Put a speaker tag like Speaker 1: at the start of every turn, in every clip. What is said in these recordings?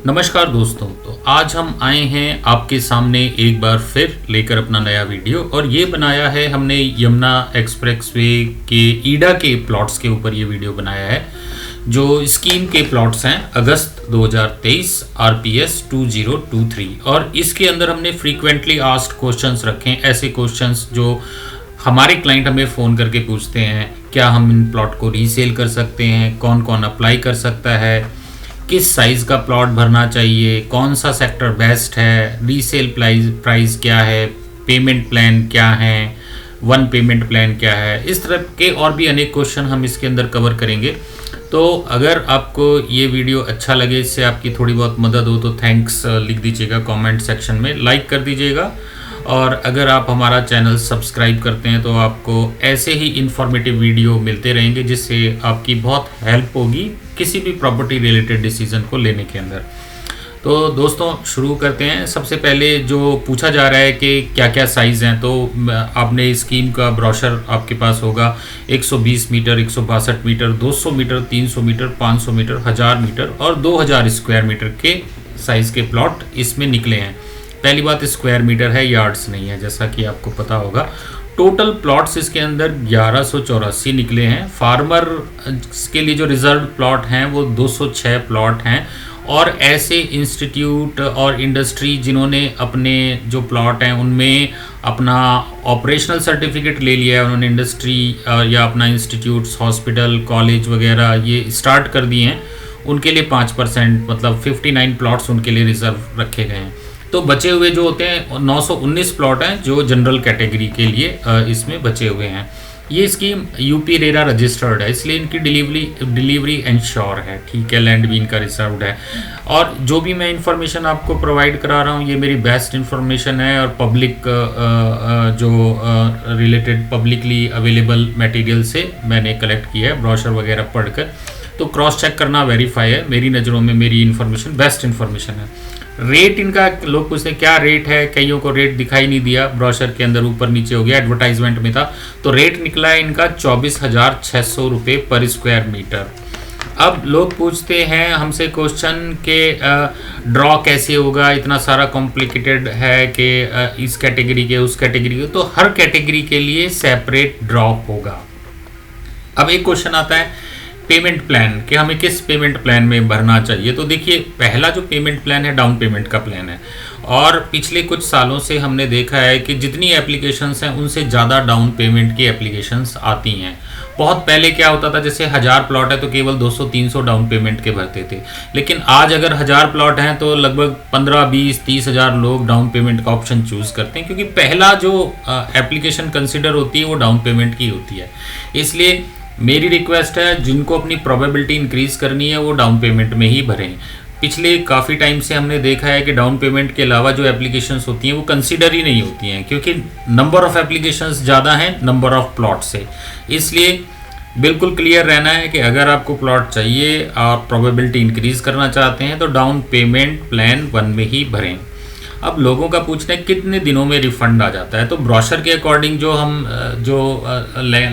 Speaker 1: नमस्कार दोस्तों। तो आज हम आए हैं आपके सामने एक बार फिर लेकर अपना नया वीडियो, और ये बनाया है हमने यमुना एक्सप्रेसवे के ईडा के प्लॉट्स के ऊपर ये वीडियो बनाया है। जो स्कीम के प्लॉट्स हैं अगस्त 2023 आरपीएस 2023, और इसके अंदर हमने फ्रीक्वेंटली आस्क्ड क्वेश्चंस रखे हैं, ऐसे क्वेश्चंस जो हमारे क्लाइंट हमें फ़ोन करके पूछते हैं। क्या हम इन प्लॉट को रीसेल कर सकते हैं, कौन कौन अप्लाई कर सकता है, किस साइज़ का प्लॉट भरना चाहिए, कौन सा सेक्टर बेस्ट है, रीसेल प्राइस क्या है, पेमेंट प्लान क्या है, वन पेमेंट प्लान क्या है, इस तरह के और भी अनेक क्वेश्चन हम इसके अंदर कवर करेंगे। तो अगर आपको ये वीडियो अच्छा लगे, इससे आपकी थोड़ी बहुत मदद हो, तो थैंक्स लिख दीजिएगा कमेंट सेक्शन में, लाइक कर दीजिएगा। और अगर आप हमारा चैनल सब्सक्राइब करते हैं तो आपको ऐसे ही इन्फॉर्मेटिव वीडियो मिलते रहेंगे, जिससे आपकी बहुत हेल्प होगी किसी भी प्रॉपर्टी रिलेटेड डिसीजन को लेने के अंदर। तो दोस्तों शुरू करते हैं। सबसे पहले जो पूछा जा रहा है कि क्या क्या साइज़ हैं, तो आपने स्कीम का ब्रोशर आपके पास होगा। 120 metre, 162 metre, 200 metre, 300 metre, 500 metre, 1000 metre और 2000 स्क्वायर मीटर के साइज़ के प्लॉट इसमें निकले हैं। पहली बात, स्क्वायर मीटर है, यार्ड्स नहीं है, जैसा कि आपको पता होगा। टोटल प्लॉट्स इसके अंदर 1184 निकले हैं। फार्मर के लिए जो रिजर्व प्लॉट हैं वो 206 प्लॉट हैं, और ऐसे इंस्टीट्यूट और इंडस्ट्री जिन्होंने अपने जो प्लॉट हैं उनमें अपना ऑपरेशनल सर्टिफिकेट ले लिया है, उन्होंने इंडस्ट्री या अपना इंस्टीट्यूट्स, हॉस्पिटल, कॉलेज वगैरह ये स्टार्ट कर दिए हैं, उनके लिए 5% मतलब 59 प्लॉट्स उनके लिए रिजर्व रखे गए हैं। तो बचे हुए जो होते हैं 919 प्लॉट हैं जो जनरल कैटेगरी के लिए इसमें बचे हुए हैं। ये स्कीम यूपी रेरा रजिस्टर्ड है, इसलिए इनकी डिलीवरी इंश्योर है, ठीक है। लैंड भी इनका रिजर्व्ड है, और जो भी मैं इंफॉर्मेशन आपको प्रोवाइड करा रहा हूँ ये मेरी बेस्ट इंफॉर्मेशन है, और पब्लिक जो रिलेटेड पब्लिकली अवेलेबल मटेरियल से मैंने कलेक्ट किया है, ब्रोशर वगैरह पढ़कर। तो क्रॉस चेक करना, वेरीफाई है। मेरी नज़रों में मेरी इन्फॉर्मेशन बेस्ट इन्फॉर्मेशन है। रेट इनका लोग पूछते हैं क्या रेट है, कईयों को रेट दिखाई नहीं दिया ब्रोशर के अंदर, ऊपर नीचे हो गया, एडवर्टाइजमेंट में था। तो रेट निकला है इनका 24,600 रुपये पर स्क्वायर मीटर। अब लोग पूछते हैं हमसे क्वेश्चन के ड्रॉ कैसे होगा, इतना सारा कॉम्प्लिकेटेड है कि इस कैटेगरी के उस कैटेगरी के, तो हर कैटेगरी के लिए सेपरेट ड्रॉ होगा। अब एक क्वेश्चन आता है पेमेंट प्लान, कि हमें किस पेमेंट प्लान में भरना चाहिए। तो देखिए, पहला जो पेमेंट प्लान है डाउन पेमेंट का प्लान है, और पिछले कुछ सालों से हमने देखा है कि जितनी एप्लीकेशंस हैं उनसे ज़्यादा डाउन पेमेंट की एप्लीकेशंस आती हैं। बहुत पहले क्या होता था, जैसे 1000 प्लॉट है तो केवल 200-300 डाउन पेमेंट के भरते थे, लेकिन आज अगर 1000 प्लॉट हैं तो लगभग 15-20-30 हज़ार लोग डाउन पेमेंट का ऑप्शन चूज़ करते हैं, क्योंकि पहला जो एप्लीकेशन कंसिडर होती है वो डाउन पेमेंट की होती है। इसलिए मेरी रिक्वेस्ट है, जिनको अपनी प्रोबेबिलिटी इंक्रीज़ करनी है वो डाउन पेमेंट में ही भरें। पिछले काफ़ी टाइम से हमने देखा है कि डाउन पेमेंट के अलावा जो एप्लीकेशंस होती हैं वो कंसीडर ही नहीं होती हैं, क्योंकि नंबर ऑफ़ एप्लीकेशंस ज़्यादा हैं नंबर ऑफ़ प्लॉट से। इसलिए बिल्कुल क्लियर रहना है कि अगर आपको प्लॉट चाहिए, आप प्रोबेबिलिटी इंक्रीज़ करना चाहते हैं, तो डाउन पेमेंट प्लान 1 में ही भरें। अब लोगों का पूछना है कितने दिनों में रिफ़ंड आ जाता है। तो ब्रोशर के अकॉर्डिंग जो हम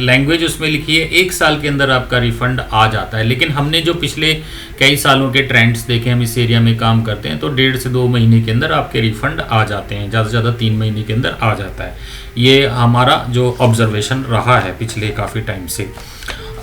Speaker 1: लैंग्वेज उसमें लिखी है, 1 साल के अंदर आपका रिफ़ंड आ जाता है। लेकिन हमने जो पिछले कई सालों के ट्रेंड्स देखे, हम इस एरिया में काम करते हैं, तो 1.5 से 2 महीने के अंदर आपके रिफ़ंड आ जाते हैं, ज़्यादा से ज़्यादा 3 महीने के अंदर आ जाता है। ये हमारा जो ऑब्जर्वेशन रहा है पिछले काफ़ी टाइम से।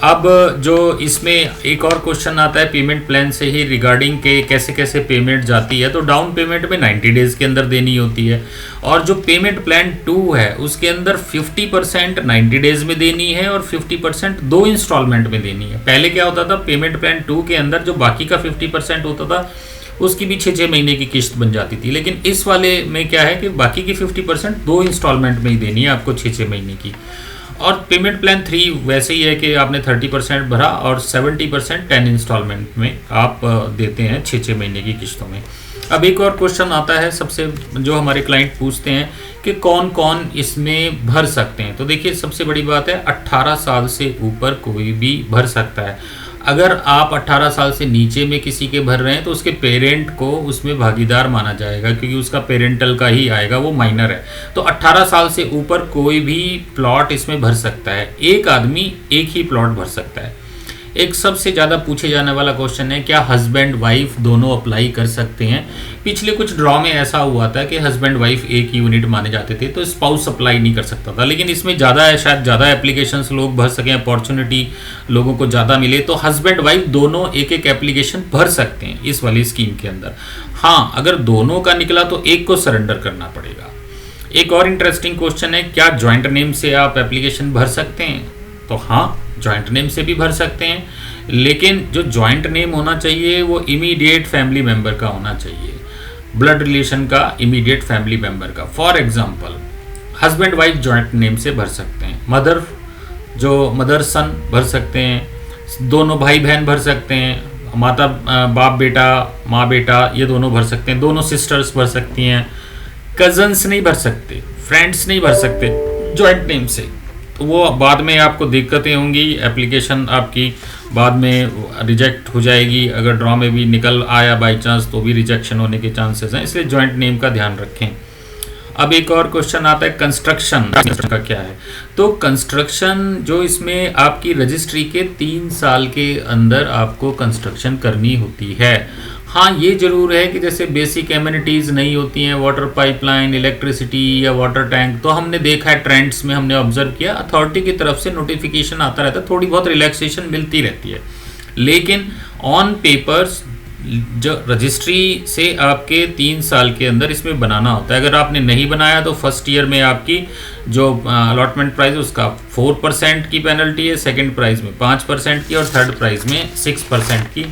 Speaker 1: अब जो इसमें एक और क्वेश्चन आता है पेमेंट प्लान से ही रिगार्डिंग के कैसे कैसे पेमेंट जाती है। तो डाउन पेमेंट में 90 डेज़ के अंदर देनी होती है, और जो पेमेंट प्लान 2 है उसके अंदर 50% 90 डेज़ में देनी है और 50% 2 इंस्टॉलमेंट में देनी है। पहले क्या होता था, पेमेंट प्लान 2 के अंदर जो बाकी का 50% होता था उसकी भी 6-6 महीने की किस्त बन जाती थी, लेकिन इस वाले में क्या है कि बाकी की 50% 2 इंस्टॉलमेंट में ही देनी है आपको 6-6 महीने की। और पेमेंट प्लान 3 वैसे ही है कि आपने 30% भरा और 70% 10 इंस्टॉलमेंट में आप देते हैं 6-6 महीने की किस्तों में। अब एक और क्वेश्चन आता है सबसे, जो हमारे क्लाइंट पूछते हैं कि कौन कौन इसमें भर सकते हैं। तो देखिए, सबसे बड़ी बात है 18 साल से ऊपर कोई भी भर सकता है। अगर आप 18 साल से नीचे में किसी के भर रहे हैं तो उसके पेरेंट को उसमें भागीदार माना जाएगा, क्योंकि उसका पेरेंटल का ही आएगा, वो माइनर है। तो 18 साल से ऊपर कोई भी प्लॉट इसमें भर सकता है, एक आदमी एक ही प्लॉट भर सकता है। एक सबसे ज़्यादा पूछे जाने वाला क्वेश्चन है, क्या हस्बैंड वाइफ दोनों अप्लाई कर सकते हैं? पिछले कुछ ड्रॉ में ऐसा हुआ था कि हस्बैंड वाइफ एक यूनिट माने जाते थे, तो स्पाउस अप्लाई नहीं कर सकता था, लेकिन इसमें ज़्यादा है, शायद ज़्यादा एप्लीकेशंस लोग भर सकें, अपॉर्चुनिटी लोगों को ज़्यादा मिले, तो हस्बैंड वाइफ दोनों एक एक एप्लीकेशन भर सकते हैं इस वाली स्कीम के अंदर। हाँ, अगर दोनों का निकला तो एक को सरेंडर करना पड़ेगा। एक और इंटरेस्टिंग क्वेश्चन है, क्या जॉइंट नेम से आप एप्लीकेशन भर सकते हैं? तो हाँ, जॉइंट नेम से भी भर सकते हैं, लेकिन जो जॉइंट नेम होना चाहिए वो इमीडिएट फैमिली मेंबर का होना चाहिए, ब्लड रिलेशन का, इमीडिएट फैमिली मेंबर का। For example, husband wife joint name से भर सकते हैं, मदर सन भर सकते हैं, दोनों भाई बहन भर सकते हैं, माता बाप बेटा, माँ बेटा, ये दोनों भर सकते हैं, दोनों सिस्टर्स भर सकती हैं, कजन्स नहीं भर सकते, फ्रेंड्स नहीं भर सकते जॉइंट नेम से। तो वो बाद में आपको दिक्कतें होंगी, एप्लीकेशन आपकी बाद में रिजेक्ट हो जाएगी, अगर ड्रॉ में भी निकल आया बाई चांस तो भी रिजेक्शन होने के चांसेस हैं, इसलिए जॉइंट नेम का ध्यान रखें। अब एक और क्वेश्चन आता है, कंस्ट्रक्शन का क्या है? तो कंस्ट्रक्शन जो इसमें आपकी रजिस्ट्री के 3 साल के अंदर आपको कंस्ट्रक्शन करनी होती है। हाँ, ये जरूर है कि जैसे बेसिक एमिनिटीज़ नहीं होती हैं, वाटर पाइपलाइन, इलेक्ट्रिसिटी या वाटर टैंक, तो हमने देखा है ट्रेंड्स में, हमने ऑब्जर्व किया अथॉरिटी की तरफ से नोटिफिकेशन आता रहता है, थोड़ी बहुत रिलैक्सेशन मिलती रहती है, लेकिन ऑन पेपर्स जो रजिस्ट्री से आपके 3 साल के अंदर इसमें बनाना होता है। अगर आपने नहीं बनाया तो फर्स्ट ईयर में आपकी जो अलॉटमेंट प्राइस उसका 4% की पेनल्टी है, सेकंड प्राइस में 5% की और थर्ड प्राइस में 6% की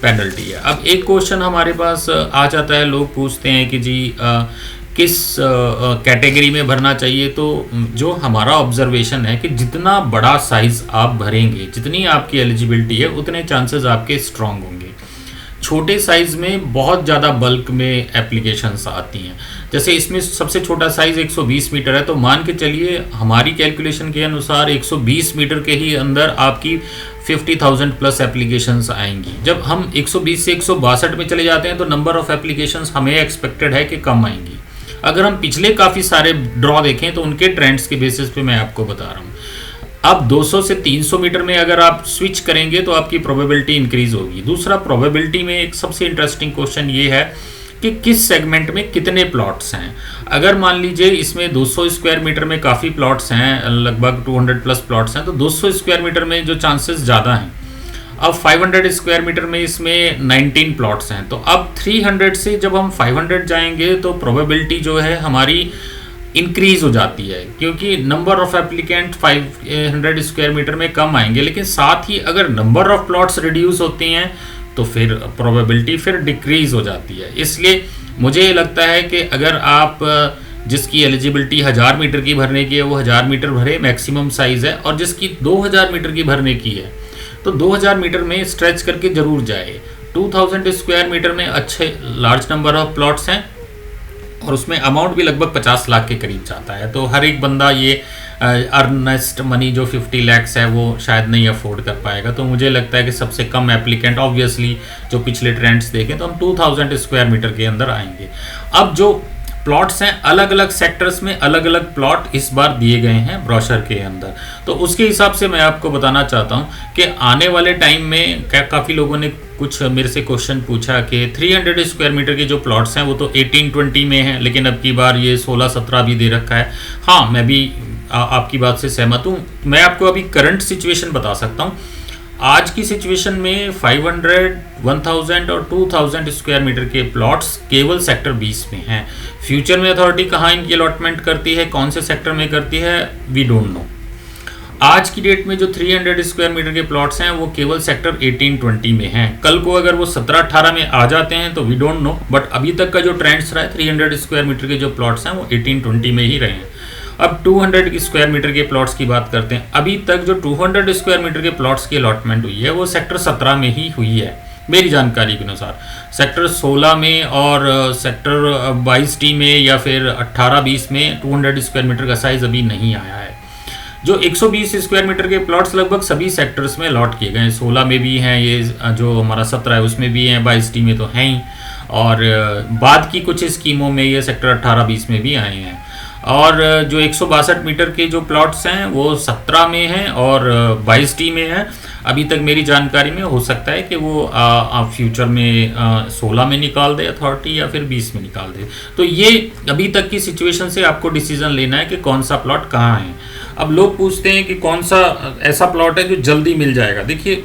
Speaker 1: पेनल्टी है। अब एक क्वेश्चन हमारे पास आ जाता है, लोग पूछते हैं कि जी किस कैटेगरी में भरना चाहिए? तो जो हमारा ऑब्जर्वेशन है कि जितना बड़ा साइज़ आप भरेंगे, जितनी आपकी एलिजिबिलिटी है, उतने चांसेस आपके स्ट्रांग होंगे। छोटे साइज़ में बहुत ज़्यादा बल्क में एप्लीकेशंस आती हैं, जैसे इसमें सबसे छोटा साइज़ 120 मीटर है, तो मान के चलिए हमारी कैलकुलेशन के अनुसार 120 मीटर के ही अंदर आपकी 50,000 प्लस एप्लीकेशंस आएंगी। जब हम 120 से 162 में चले जाते हैं तो नंबर ऑफ एप्लीकेशंस हमें एक्सपेक्टेड है कि कम आएंगी। अगर हम पिछले काफ़ी सारे ड्रॉ देखें तो उनके ट्रेंड्स के बेसिस पे मैं आपको बता रहा हूँ। अब 200 से 300 मीटर में अगर आप स्विच करेंगे तो आपकी प्रोबेबिलिटी इंक्रीज होगी। दूसरा, प्रोबेबिलिटी में एक सबसे इंटरेस्टिंग क्वेश्चन ये है कि किस सेगमेंट में कितने प्लॉट्स हैं। अगर मान लीजिए इसमें 200 स्क्वायर मीटर में काफ़ी प्लॉट्स हैं, लगभग 200 प्लस प्लॉट्स हैं, तो 200 स्क्वायर मीटर में जो चांसेस ज़्यादा हैं। अब 500 स्क्वायर मीटर में इसमें 19 प्लॉट्स हैं, तो अब 300 से जब हम 500 जाएंगे तो प्रोबेबिलिटी जो है हमारी इंक्रीज हो जाती है, क्योंकि number of applicant 500 square metre में कम आएंगे, लेकिन साथ ही अगर नंबर ऑफ प्लॉट्स रिड्यूस होती हैं तो फिर प्रोबेबिलिटी फिर डिक्रीज हो जाती है। इसलिए मुझे लगता है कि अगर आप जिसकी एलिजिबिलिटी 1000 मीटर की भरने की है वो 1000 मीटर भरे, मैक्सिमम साइज़ है, और जिसकी 2000 मीटर की भरने की है तो 2000 मीटर में स्ट्रेच करके ज़रूर जाए। 2000 स्क्वायर मीटर में अच्छे लार्ज नंबर ऑफ प्लॉट्स हैं और उसमें अमाउंट भी लगभग 50 लाख के करीब जाता है, तो हर एक बंदा ये अर्नेस्ट मनी जो 50 लाख है वो शायद नहीं अफोर्ड कर पाएगा। तो मुझे लगता है कि सबसे कम एप्लीकेंट ऑब्वियसली जो पिछले ट्रेंड्स देखें तो हम 2000 स्क्वायर मीटर के अंदर आएंगे। अब जो प्लॉट्स हैं, अलग अलग सेक्टर्स में अलग अलग प्लॉट इस बार दिए गए हैं ब्रोशर के अंदर, तो उसके हिसाब से मैं आपको बताना चाहता हूं कि आने वाले टाइम में काफ़ी लोगों ने कुछ मेरे से क्वेश्चन पूछा कि 300 स्क्वायर मीटर के जो प्लॉट्स हैं वो तो 18-20 में हैं, लेकिन अब की बार ये 16-17 भी दे रखा है। हाँ, मैं भी आपकी बात से सहमत हूँ। मैं आपको अभी करंट सिचुएशन बता सकता हूँ। आज की सिचुएशन में 500, 1000 और 2000 स्क्वायर मीटर के प्लॉट्स केवल सेक्टर 20 में हैं। फ्यूचर में अथॉरिटी कहाँ इनकी अलॉटमेंट करती है, कौन से सेक्टर में करती है, वी डोंट नो। आज की डेट में जो 300 स्क्वायर मीटर के प्लॉट्स हैं वो केवल सेक्टर 18-20 में हैं। कल को अगर वो 17-18 में आ जाते हैं तो वी डोंट नो, बट अभी तक का जो ट्रेंड्स रहा है 300 स्क्वायर मीटर के जो प्लॉट्स हैं वो 18-20 में ही रहे हैं। अब 200 स्क्वायर मीटर के प्लॉट्स की बात करते हैं। अभी तक जो 200 स्क्वायर मीटर के प्लॉट्स की अलॉटमेंट हुई है वो सेक्टर 17 में ही हुई है मेरी जानकारी के अनुसार। सेक्टर 16 में और सेक्टर 22D में या फिर 18-20 में 200 स्क्वायर मीटर का साइज अभी नहीं आया है। जो 120 स्क्वायर मीटर के प्लॉट्स लगभग सभी सेक्टर्स में अलॉट किए गए हैं। 16 में भी हैं, ये जो हमारा 17 है उसमें भी हैं, 22D में तो हैं ही, और बाद की कुछ स्कीमों में ये सेक्टर 18-20 में भी आए हैं। और जो 162 मीटर के जो प्लॉट्स हैं वो 17 में हैं और 22D में हैं। अभी तक मेरी जानकारी में हो सकता है कि वो आप फ्यूचर में 16 में निकाल दे अथॉरिटी या फिर 20 में निकाल दे। तो ये अभी तक की सिचुएशन से आपको डिसीजन लेना है कि कौन सा प्लॉट कहाँ है। अब लोग पूछते हैं कि कौन सा ऐसा प्लॉट है जो जल्दी मिल जाएगा। देखिए,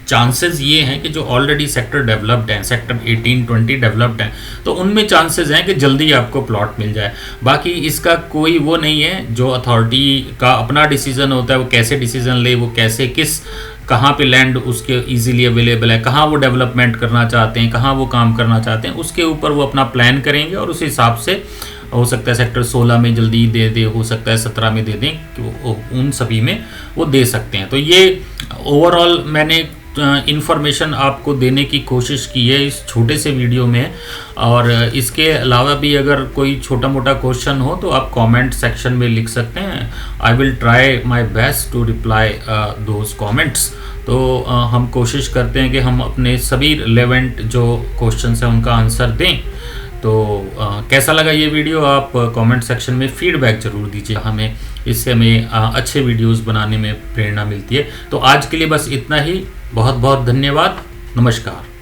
Speaker 1: चांसेस ये हैं कि जो ऑलरेडी सेक्टर डेवलप्ड हैं, सेक्टर 18-20 डेवलप्ड हैं, तो उनमें चांसेस हैं कि जल्दी आपको प्लॉट मिल जाए। बाकी इसका कोई वो नहीं है, जो अथॉरिटी का अपना डिसीजन होता है वो कैसे डिसीजन ले, वो कैसे किस कहाँ पे लैंड उसके इजीली अवेलेबल है, कहाँ वो डेवलपमेंट करना चाहते हैं, कहाँ वो काम करना चाहते हैं, उसके ऊपर वो अपना प्लान करेंगे और उस हिसाब से हो सकता है सेक्टर 16 में जल्दी दे दे, हो सकता है 17 में दे दें, उन सभी में वो दे सकते हैं। तो ये ओवरऑल मैंने इन्फॉर्मेशन आपको देने की कोशिश की है इस छोटे से वीडियो में। और इसके अलावा भी अगर कोई छोटा मोटा क्वेश्चन हो तो आप कमेंट सेक्शन में लिख सकते हैं। I will try my best to reply those comments. तो हम कोशिश करते हैं कि हम अपने सभी रिलेवेंट जो क्वेश्चंस हैं उनका आंसर दें। तो कैसा लगा ये वीडियो, आप कमेंट सेक्शन में फीडबैक ज़रूर दीजिए हमें, इससे हमें अच्छे वीडियोस बनाने में प्रेरणा मिलती है। तो आज के लिए बस इतना ही। बहुत बहुत धन्यवाद। नमस्कार।